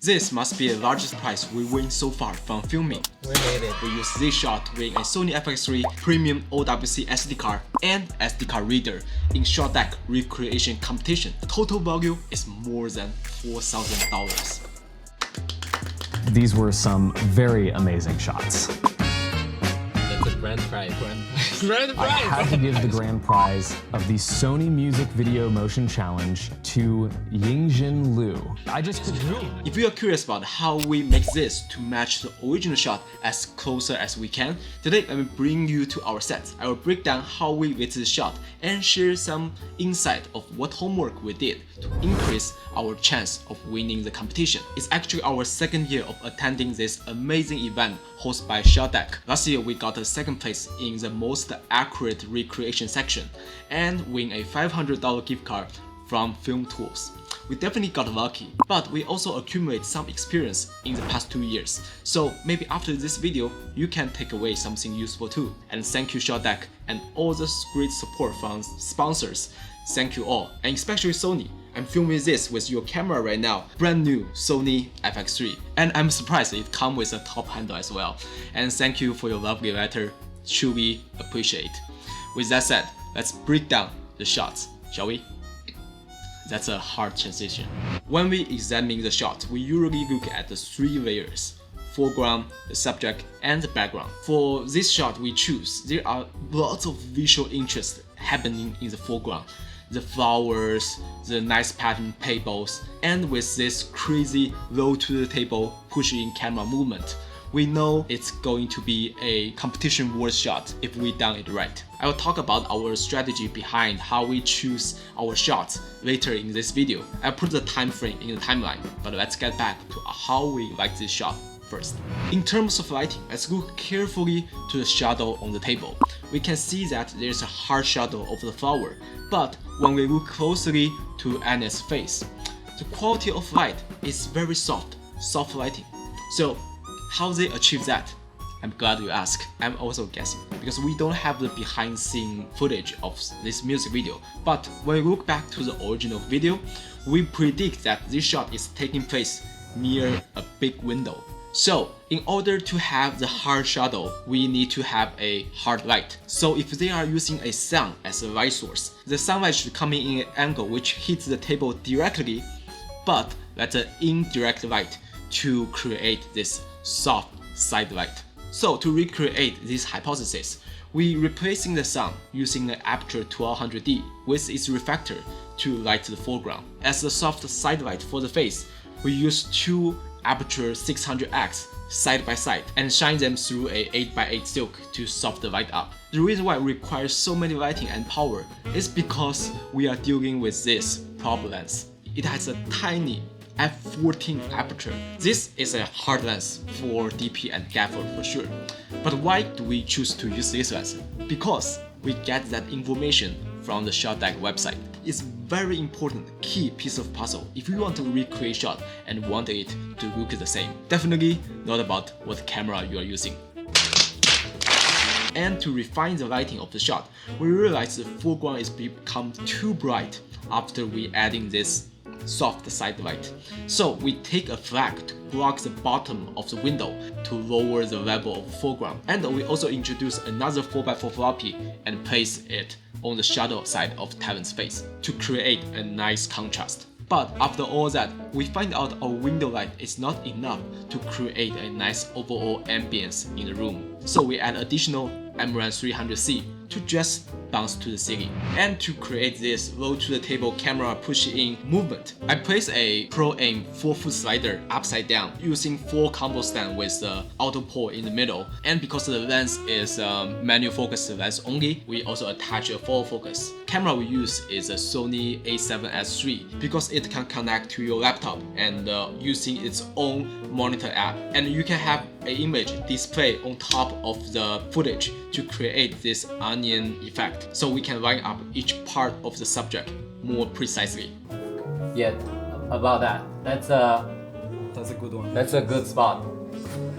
This must be the largest prize we win so far from filming. We made it. We used this shot to win a Sony FX3 Premium OWC SD card and SD card reader in shot deck recreation competition. The total value is more than $4,000. These were some very amazing shots. That's a grand prize. Grand I had to give the grand prize of the Sony Music Video Motion Challenge to Yingjin Liu. If you are curious about how we make this to match the original shot as closer as we can, today I will bring you to our set. I will break down how we made this shot and share some insight of what homework we did to increase our chance of winning the competition. It's actually our second year of attending this amazing event hosted by Shot Deck. Last year we got the second place in the most accurate recreation section and win a $500 gift card from Film Tools. We definitely got lucky, but we also accumulated some experience in the past 2 years. So maybe after this video, you can take away something useful too. And thank you Shot Deck and all the great support from sponsors. Thank you all, and especially Sony. I'm filming this with your camera right now, brand new Sony FX3. And I'm surprised it comes with a top handle as well. And thank you for your lovely letter, truly appreciate. With that said, let's break down the shots, shall we? That's a hard transition. When we examine the shot, we usually look at the 3 layers: foreground, the subject, and the background. For this shot we choose, there are lots of visual interest happening in the foreground. The flowers, the nice pattern tables, and with this crazy low to the table pushing camera movement. We know it's going to be a competition worth shot if we done it right. I will talk about our strategy behind how we choose our shots later in this video. I'll put the time frame in the timeline, but let's get back to how we like this shot first. In terms of lighting, let's look carefully to the shadow on the table. We can see that there's a hard shadow of the flower, but when we look closely to Anna's face, the quality of light is very soft lighting. So how they achieve that? I'm glad you asked. I'm also guessing because we don't have the behind scene footage of this music video. But when we look back to the original video, we predict that this shot is taking place near a big window. So in order to have the hard shadow, we need to have a hard light. So if they are using a sun as a light source, the sunlight should come in an angle which hits the table directly, but that's an indirect light to create this soft side light. So to recreate this hypothesis, we replacing the sun using the aperture 1200D with its reflector to light the foreground. As the soft side light for the face, we use 2 aperture 600X side by side and shine them through a 8x8 silk to soft the light up. The reason why it requires so many lighting and power is because we are dealing with this prop lens. It has a tiny f14 aperture. This is a hard lens for DP and gaffer for sure. But why do we choose to use this lens? Because we get that information from the Shot Deck website. It's very important key piece of puzzle if you want to recreate shot and want it to look the same. Definitely not about what camera you are using. And to refine the lighting of the shot, we realize the foreground is become too bright after we adding this soft side light. So we take a flag to block the bottom of the window to lower the level of foreground. And we also introduce another 4x4 floppy and place it on the shadow side of Talon's face to create a nice contrast. But after all that, we find out our window light is not enough to create a nice overall ambience in the room. So we add additional Amaran 300C to just bounce to the ceiling. And to create this low to the table camera push-in movement, I place a Pro Aim 4-foot slider upside down using 4 combo stand with the auto pull in the middle. And because the lens is manual focus lens only, we also attach a forward focus. Camera we use is a Sony a7S III because it can connect to your laptop and using its own monitor app. And you can have an image display on top of the footage to create this onion effect. So we can line up each part of the subject more precisely. Yeah, about that. That's a good one. That's a good spot.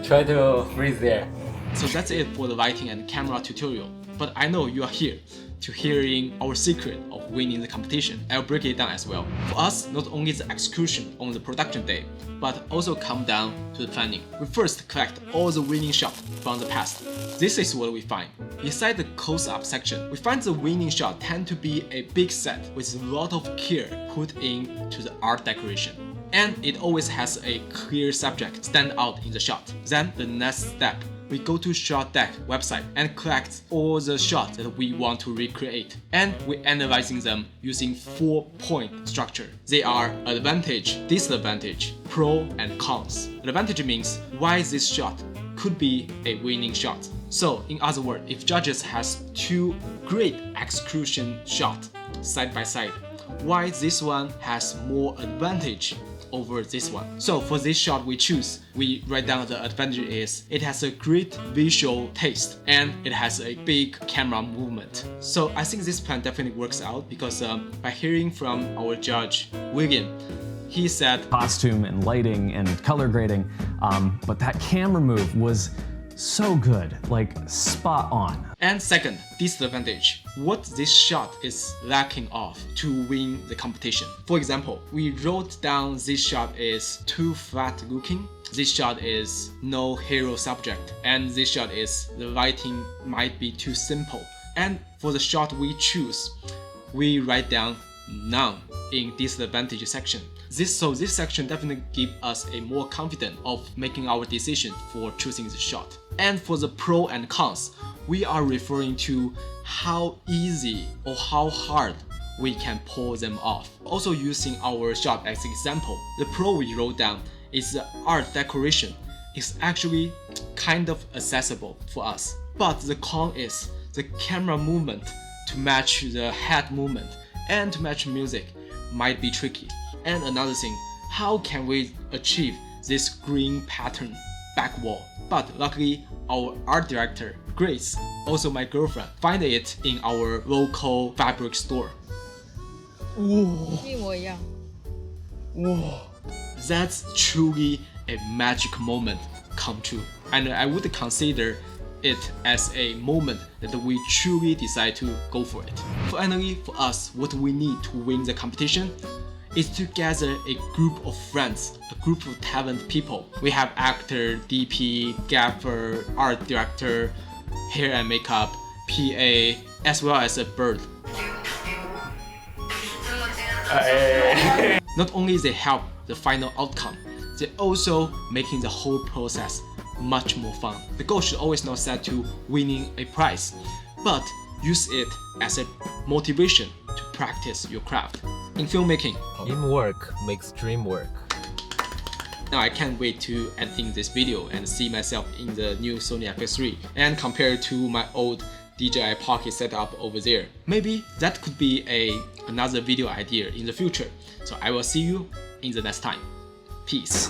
Try to freeze there. So that's it for the lighting and camera tutorial. but I know you are here to hearing our secret of winning the competition. I'll break it down as well. For us, not only the execution on the production day, but also come down to the planning. We first collect all the winning shots from the past. This is what we find. Inside the close-up section, we find the winning shot tend to be a big set with a lot of care put into the art decoration. And it always has a clear subject stand out in the shot. Then the next step, we go to Shot Deck website and collect all the shots that we want to recreate. And we're analyzing them using 4-point structure. They are advantage, disadvantage, pro, and cons. Advantage means why this shot could be a winning shot. So in other words, if judges has 2 great execution shots side by side, why this one has more advantage over this one. So for this shot we choose, we write down the advantage is it has a great visual taste and it has a big camera movement. So I think this plan definitely works out because by hearing from our judge William, he said Costume and lighting and color grading, but that camera move was so good, like spot on. And second, disadvantage. What this shot is lacking of to win the competition. For example, we wrote down this shot is too flat looking, this shot is no hero subject, and this shot is the lighting might be too simple. And for the shot we choose, we write down none in disadvantage section. This section definitely gives us a more confident of making our decision for choosing the shot. And for the pro and cons, we are referring to how easy or how hard we can pull them off. Also using our shot as example, the pro we wrote down is the art decoration. It's actually kind of accessible for us. But the con is the camera movement to match the head movement and to match music might be tricky. And another thing, how can we achieve this green pattern back wall? But luckily, our art director, Grace, also my girlfriend, find it in our local fabric store. That's truly a magic moment come true. And I would consider it as a moment that we truly decide to go for it. Finally, for us, what we need to win the competition is to gather a group of friends, a group of talented people. We have actor, DP, gaffer, art director, hair and makeup, PA, as well as a bird. Not only they help the final outcome, they also making the whole process much more fun. The goal should always not set to winning a prize, but use it as a motivation to practice your craft. In filmmaking, Teamwork makes dream work. now I can't wait to editing this video and see myself in the new Sony FX3 and compare it to my old DJI Pocket setup over there. Maybe that could be another video idea in the future. So I will see you in the next time. Peace.